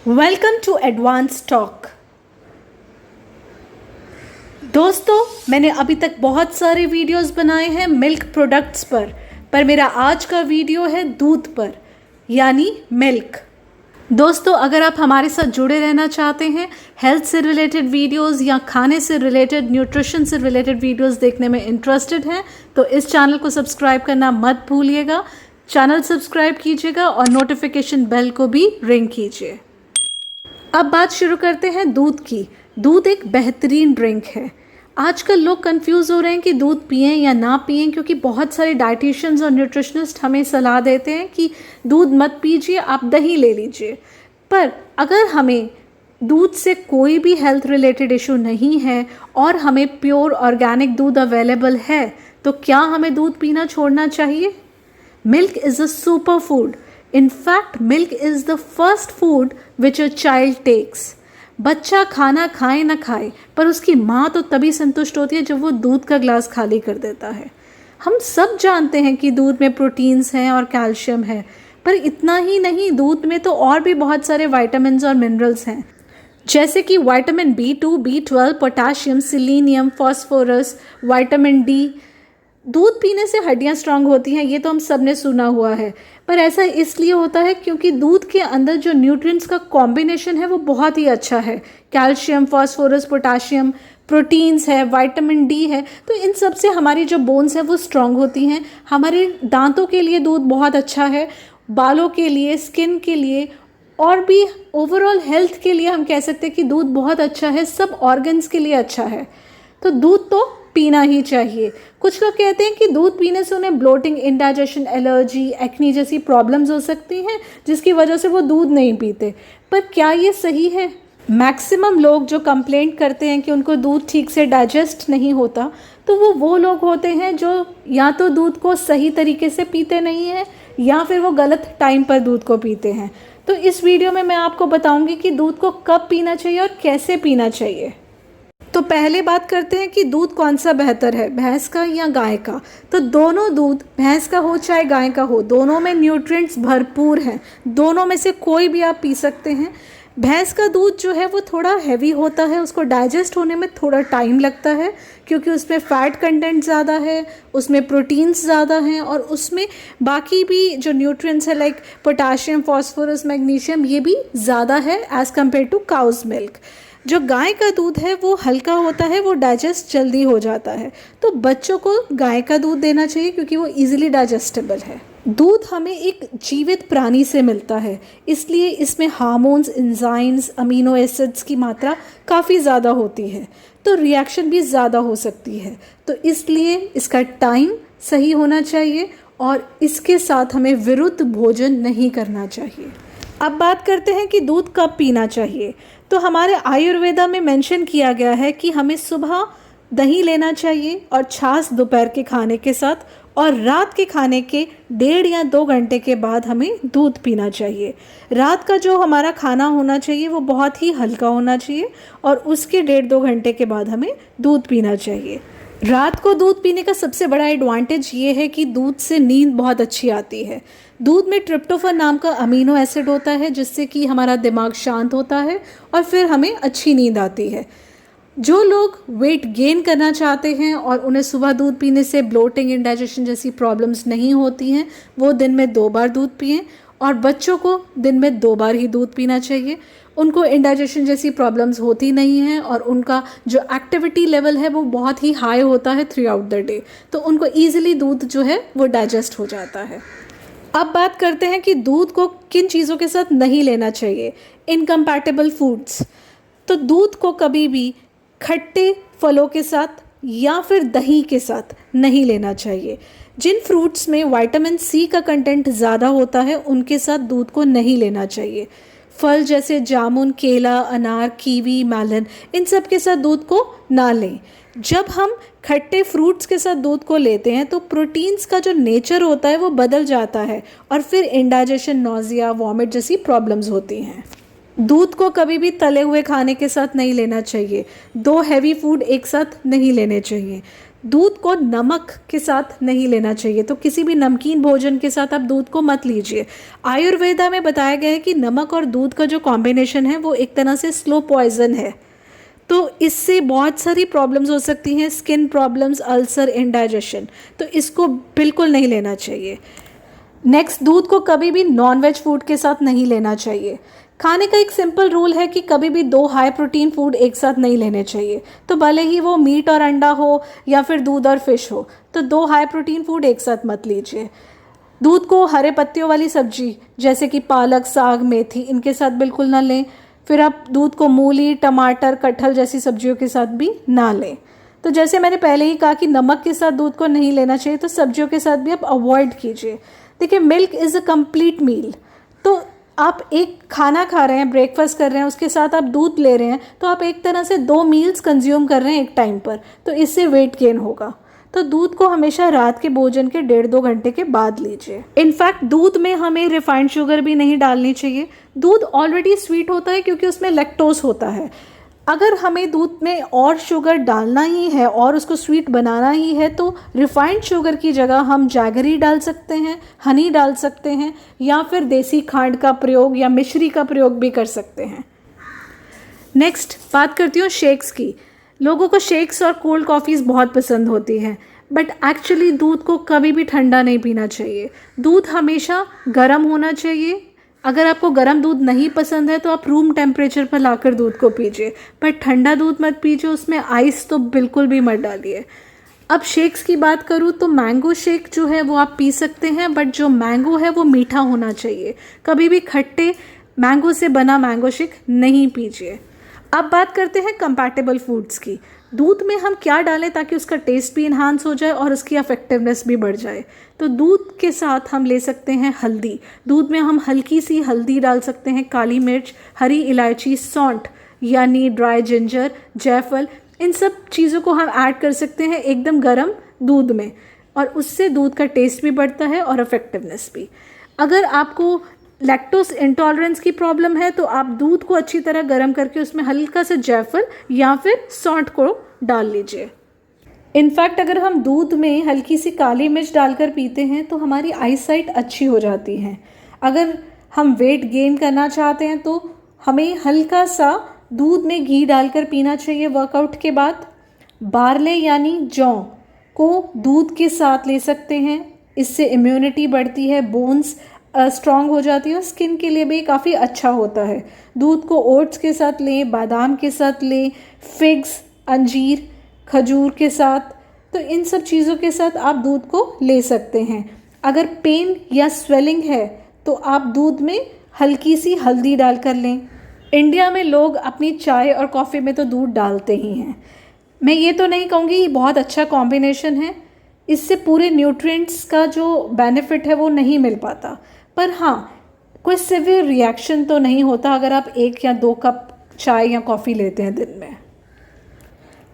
Welcome to advance talk. दोस्तों, मैंने अभी तक बहुत सारे वीडियोस बनाए हैं मिल्क प्रोडक्ट्स पर मेरा आज का वीडियो है दूध पर, यानी मिल्क। दोस्तों, अगर आप हमारे साथ जुड़े रहना चाहते हैं, हेल्थ से रिलेटेड वीडियोस या खाने से रिलेटेड, न्यूट्रिशन से रिलेटेड वीडियोस देखने में इंटरेस्टेड हैं, तो इस चैनल को सब्सक्राइब करना मत भूलिएगा। चैनल सब्सक्राइब कीजिएगा और नोटिफिकेशन बेल को भी रिंग कीजिए। अब बात शुरू करते हैं दूध की। दूध एक बेहतरीन ड्रिंक है। आजकल लोग कंफ्यूज हो रहे हैं कि दूध पिएं या ना पिएं, क्योंकि बहुत सारे डाइटिशियंस और न्यूट्रिशनिस्ट हमें सलाह देते हैं कि दूध मत पीजिए, आप दही ले लीजिए। पर अगर हमें दूध से कोई भी हेल्थ रिलेटेड इशू नहीं है और हमें प्योर ऑर्गेनिक दूध अवेलेबल है, तो क्या हमें दूध पीना छोड़ना चाहिए? Milk is a super food. In fact, milk is the first food which a child takes. बच्चा खाना खाए ना खाए, पर उसकी माँ तो तभी संतुष्ट होती है जब वो दूध का ग्लास खाली कर देता है। हम सब जानते हैं कि दूध में प्रोटीन्स हैं और कैल्शियम है, पर इतना ही नहीं, दूध में तो और भी बहुत सारे विटामिन्स और मिनरल्स हैं, जैसे कि vitamin B2, B12, potassium, selenium, phosphorus, vitamin D. दूध पीने से हड्डियां स्ट्रांग होती हैं, ये तो हम सब ने सुना हुआ है, पर ऐसा इसलिए होता है क्योंकि दूध के अंदर जो न्यूट्रिएंट्स का कॉम्बिनेशन है वो बहुत ही अच्छा है। कैल्शियम, फास्फोरस, पोटाशियम, प्रोटीन्स है, विटामिन डी है, तो इन सब से हमारी जो बोन्स हैं वो स्ट्रांग होती हैं। हमारे दांतों के लिए दूध बहुत अच्छा है, बालों के लिए, स्किन के लिए, और भी ओवरऑल हेल्थ के लिए हम कह सकते हैं कि दूध बहुत अच्छा है, सब ऑर्गन्स के लिए अच्छा है। तो दूध तो पीना ही चाहिए। कुछ लोग कहते हैं कि दूध पीने से उन्हें ब्लोटिंग, इंडाइजेशन, एलर्जी, एक्नी जैसी प्रॉब्लम्स हो सकती हैं, जिसकी वजह से वो दूध नहीं पीते। पर क्या ये सही है? मैक्सिमम लोग जो कंप्लेंट करते हैं कि उनको दूध ठीक से डाइजेस्ट नहीं होता, तो वो लोग होते हैं जो या तो दूध को सही तरीके से पीते नहीं हैं या फिर वो गलत टाइम पर दूध को पीते हैं। तो इस वीडियो में मैं आपको बताऊंगी कि दूध को कब पीना चाहिए और कैसे पीना चाहिए। तो पहले बात करते हैं कि दूध कौन सा बेहतर है, भैंस का या गाय का। तो दोनों दूध, भैंस का हो चाहे गाय का हो, दोनों में न्यूट्रिएंट्स भरपूर हैं। दोनों में से कोई भी आप पी सकते हैं। भैंस का दूध जो है वो थोड़ा हैवी होता है, उसको डाइजेस्ट होने में थोड़ा टाइम लगता है, क्योंकि उसमें फ़ैट कंटेंट ज़्यादा है, उसमें प्रोटीन्स ज़्यादा हैं, और उसमें बाकी भी जो न्यूट्रिएंट्स है लाइक पोटाशियम, फॉस्फोरस, मैग्नीशियम, ये भी ज़्यादा है as compare to cow's milk. जो गाय का दूध है वो हल्का होता है, वो डाइजेस्ट जल्दी हो जाता है। तो बच्चों को गाय का दूध देना चाहिए क्योंकि वो इजीली डाइजेस्टेबल है। दूध हमें एक जीवित प्राणी से मिलता है, इसलिए इसमें हार्मोन्स, एंजाइम्स, अमीनो एसिड्स की मात्रा काफ़ी ज़्यादा होती है, तो रिएक्शन भी ज़्यादा हो सकती है। तो इसलिए इसका टाइम सही होना चाहिए और इसके साथ हमें विरुद्ध भोजन नहीं करना चाहिए। अब बात करते हैं कि दूध कब पीना चाहिए। तो हमारे आयुर्वेदा में मेंशन किया गया है कि हमें सुबह दही लेना चाहिए और छाछ दोपहर के खाने के साथ, और रात के खाने के 1.5 या 2 घंटे के बाद हमें दूध पीना चाहिए। रात का जो हमारा खाना होना चाहिए वो बहुत ही हल्का होना चाहिए और उसके 1.5-2 घंटे के बाद हमें दूध पीना चाहिए। रात को दूध पीने का सबसे बड़ा एडवांटेज ये है कि दूध से नींद बहुत अच्छी आती है। दूध में ट्रिप्टोफैन नाम का अमीनो एसिड होता है, जिससे कि हमारा दिमाग शांत होता है और फिर हमें अच्छी नींद आती है। जो लोग वेट गेन करना चाहते हैं और उन्हें सुबह दूध पीने से ब्लोटिंग, इंडाइजेशन जैसी प्रॉब्लम्स नहीं होती हैं, वो दिन में 2 बार दूध पिएं, और बच्चों को दिन में 2 बार ही दूध पीना चाहिए। उनको इंडाइजेशन जैसी प्रॉब्लम्स होती नहीं हैं और उनका जो एक्टिविटी लेवल है वो बहुत ही हाई होता है थ्रू आउट द डे, तो उनको ईजिली दूध जो है वो डाइजेस्ट हो जाता है। अब बात करते हैं कि दूध को किन चीज़ों के साथ नहीं लेना चाहिए। Incompatible foods. तो दूध को कभी भी खट्टे फलों के साथ या फिर दही के साथ नहीं लेना चाहिए। जिन फ्रूट्स में विटामिन सी का कंटेंट ज़्यादा होता है उनके साथ दूध को नहीं लेना चाहिए। फल जैसे जामुन, केला, अनार, कीवी, मेलन, इन सब के साथ दूध को ना लें। जब हम खट्टे फ्रूट्स के साथ दूध को लेते हैं तो प्रोटीन्स का जो नेचर होता है वो बदल जाता है और फिर इंडाइजेशन, नोजिया, वॉमिट जैसी प्रॉब्लम्स होती हैं। दूध को कभी भी तले हुए खाने के साथ नहीं लेना चाहिए। 2 हैवी फूड एक साथ नहीं लेने चाहिए। दूध को नमक के साथ नहीं लेना चाहिए, तो किसी भी नमकीन भोजन के साथ आप दूध को मत लीजिए। आयुर्वेदा में बताया गया है कि नमक और दूध का जो कॉम्बिनेशन है वो एक तरह से स्लो पॉइजन है, तो इससे बहुत सारी प्रॉब्लम्स हो सकती हैं, स्किन प्रॉब्लम्स, अल्सर, इंडाइजेशन, तो इसको बिल्कुल नहीं लेना चाहिए। नेक्स्ट, दूध को कभी भी नॉनवेज फूड के साथ नहीं लेना चाहिए। खाने का एक सिंपल रूल है कि कभी भी 2 हाई प्रोटीन फूड एक साथ नहीं लेने चाहिए, तो भले ही वो मीट और अंडा हो या फिर दूध और फिश हो, तो 2 हाई प्रोटीन फूड एक साथ मत लीजिए। दूध को हरे पत्तियों वाली सब्जी जैसे कि पालक, साग, मेथी, इनके साथ बिल्कुल ना लें। फिर आप दूध को मूली, टमाटर, कटहल जैसी सब्जियों के साथ भी ना लें। तो जैसे मैंने पहले ही कहा कि नमक के साथ दूध को नहीं लेना चाहिए, तो सब्जियों के साथ भी आप अवॉइड कीजिए। देखिए, milk is a complete meal, तो आप एक खाना खा रहे हैं, ब्रेकफास्ट कर रहे हैं, उसके साथ आप दूध ले रहे हैं, तो आप एक तरह से 2 मील्स कंज्यूम कर रहे हैं एक टाइम पर, तो इससे वेट गेन होगा। तो दूध को हमेशा रात के भोजन के 1.5-2 घंटे के बाद लीजिए। इनफैक्ट दूध में हमें रिफाइंड शुगर भी नहीं डालनी चाहिए। दूध ऑलरेडी स्वीट होता है क्योंकि उसमें लैक्टोज होता है। अगर हमें दूध में और शुगर डालना ही है और उसको स्वीट बनाना ही है, तो रिफाइंड शुगर की जगह हम जैगरी डाल सकते हैं, हनी डाल सकते हैं, या फिर देसी खांड का प्रयोग या मिश्री का प्रयोग भी कर सकते हैं। नेक्स्ट बात करती हूँ शेक्स की। लोगों को शेक्स और कोल्ड कॉफ़ीज़ बहुत पसंद होती हैं, बट एक्चुअली दूध को कभी भी ठंडा नहीं पीना चाहिए। दूध हमेशा गर्म होना चाहिए। अगर आपको गर्म दूध नहीं पसंद है तो आप रूम टेम्परेचर पर लाकर दूध को पीजिए, पर ठंडा दूध मत पीजिए, उसमें आइस तो बिल्कुल भी मत डालिए। अब शेक्स की बात करूँ तो मैंगो शेक जो है वो आप पी सकते हैं, बट जो मैंगो है वो मीठा होना चाहिए। कभी भी खट्टे मैंगो से बना मैंगो शेक नहीं पीजिए। अब बात करते हैं कंपैटिबल फूड्स की। दूध में हम क्या डालें ताकि उसका टेस्ट भी इन्हांस हो जाए और उसकी अफेक्टिवनेस भी बढ़ जाए। तो दूध के साथ हम ले सकते हैं हल्दी। दूध में हम हल्की सी हल्दी डाल सकते हैं, काली मिर्च, हरी इलायची, सौंठ यानी ड्राई जिंजर, जायफल, इन सब चीज़ों को हम ऐड कर सकते हैं एकदम गर्म दूध में, और उससे दूध का टेस्ट भी बढ़ता है और अफेक्टिवनेस भी। अगर आपको लैक्टोज इंटॉलरेंस की प्रॉब्लम है तो आप दूध को अच्छी तरह गर्म करके उसमें हल्का सा जायफल या फिर सौंठ को डाल लीजिए। इनफैक्ट अगर हम दूध में हल्की सी काली मिर्च डालकर पीते हैं तो हमारी आईसाइट अच्छी हो जाती है। अगर हम वेट गेन करना चाहते हैं तो हमें हल्का सा दूध में घी डालकर पीना चाहिए वर्कआउट के बाद। बार्ले यानी जौ को दूध के साथ ले सकते हैं, इससे इम्यूनिटी बढ़ती है, बोन्स स्ट्रॉन्ग हो जाती है और स्किन के लिए भी काफ़ी अच्छा होता है। दूध को ओट्स के साथ लें, बादाम के साथ लें, फिग्स, अंजीर, खजूर के साथ, तो इन सब चीज़ों के साथ आप दूध को ले सकते हैं। अगर पेन या स्वेलिंग है तो आप दूध में हल्की सी हल्दी डालकर लें। इंडिया में लोग अपनी चाय और कॉफ़ी में तो दूध डालते ही हैं। मैं ये तो नहीं कहूँगी ये बहुत अच्छा कॉम्बिनेशन है, इससे पूरे न्यूट्रिएंट्स का जो बेनिफिट है वो नहीं मिल पाता, पर हाँ कोई सिवियर रिएक्शन तो नहीं होता अगर आप 1 या 2 कप चाय या कॉफ़ी लेते हैं दिन में।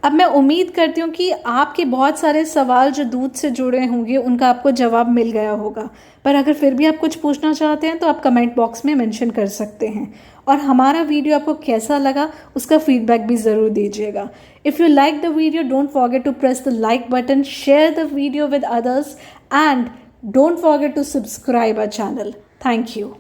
अब मैं उम्मीद करती हूँ कि आपके बहुत सारे सवाल जो दूध से जुड़े होंगे उनका आपको जवाब मिल गया होगा, पर अगर फिर भी आप कुछ पूछना चाहते हैं तो आप कमेंट बॉक्स में मेंशन कर सकते हैं। और हमारा वीडियो आपको कैसा लगा उसका फीडबैक भी ज़रूर दीजिएगा। If you like the video don't forget to press the like button, share the video with others, and don't forget to subscribe our channel. Thank you.